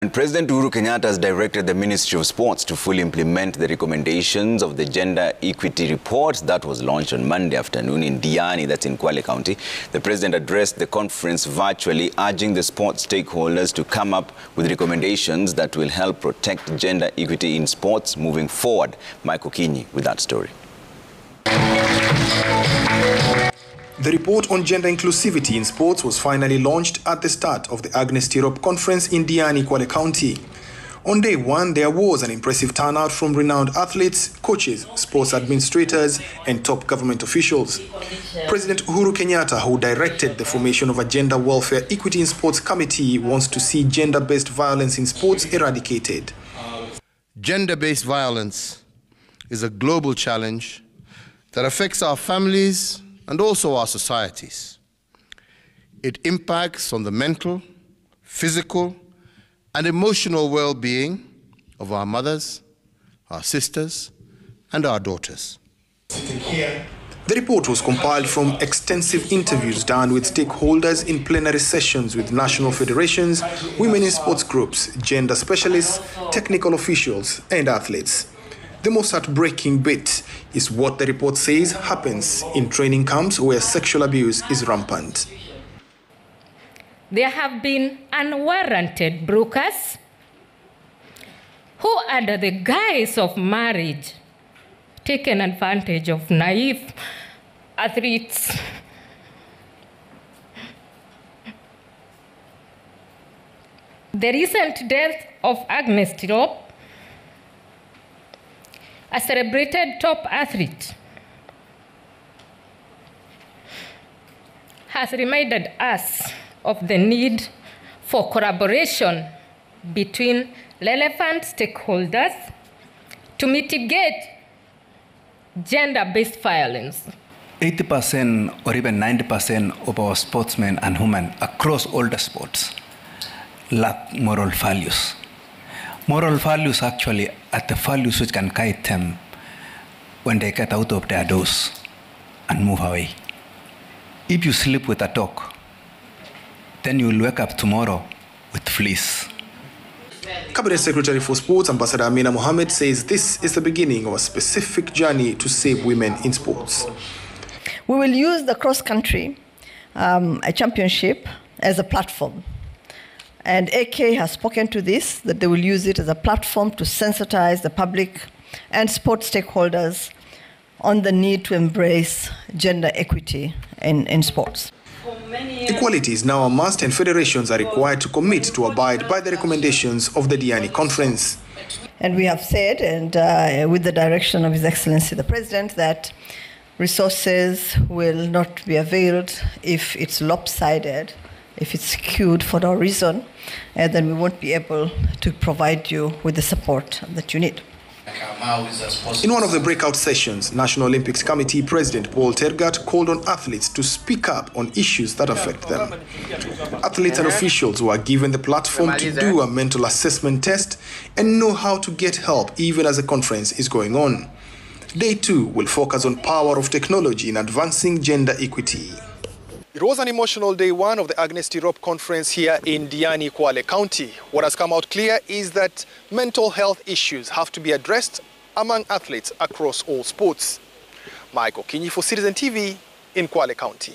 And President Uhuru Kenyatta has directed the Ministry of Sports to fully implement the recommendations of the Gender Equity Report that was launched on Monday afternoon in Diani, that's in Kwale County. The President addressed the conference virtually, urging the sports stakeholders to come up with recommendations that will help protect gender equity in sports moving forward. Michael Kinyi with that story. The report on gender inclusivity in sports was finally launched at the start of the Agnes Tirop conference in Diani, Kwale County. On day one, there was an impressive turnout from renowned athletes, coaches, sports administrators, and top government officials. President Uhuru Kenyatta, who directed the formation of a Gender Welfare Equity in Sports Committee, wants to see gender-based violence in sports eradicated. Gender-based violence is a global challenge that affects our families and also our societies. It impacts on the mental, physical, and emotional well-being of our mothers, our sisters, and our daughters. The report was compiled from extensive interviews done with stakeholders in plenary sessions with national federations, women in sports groups, gender specialists, technical officials, and athletes. The most heartbreaking bit is what the report says happens in training camps where sexual abuse is rampant. There have been unwarranted brokers who, under the guise of marriage, taken advantage of naive athletes. The recent death of Agnes Tirop, a celebrated top athlete, has reminded us of the need for collaboration between relevant stakeholders to mitigate gender-based violence. 80% or even 90% of our sportsmen and women across all the sports lack moral values. Moral values actually are the values which can guide them when they get out of their doors and move away. If you sleep with a dog, then you will wake up tomorrow with fleas. Cabinet Secretary for Sports, Ambassador Amina Mohammed, says this is the beginning of a specific journey to save women in sports. We will use the cross-country a championship as a platform. And AK has spoken to this, that they will use it as a platform to sensitize the public and sports stakeholders on the need to embrace gender equity in sports. Equality is now a must, and federations are required to commit to abide by the recommendations of the Diani conference. And we have said, and with the direction of His Excellency the President, that resources will not be availed if it's lopsided, if it's skewed for no reason, and then we won't be able to provide you with the support that you need. In one of the breakout sessions, National Olympics Committee President Paul Tergat called on athletes to speak up on issues that affect them. Athletes and officials were given the platform to do a mental assessment test and know how to get help even as the conference is going on. Day 2 will focus on power of technology in advancing gender equity. It was an emotional day 1 of the Agnes Tirop conference here in Diani, Kwale County. What has come out clear is that mental health issues have to be addressed among athletes across all sports. Michael Kinyi for Citizen TV in Kwale County.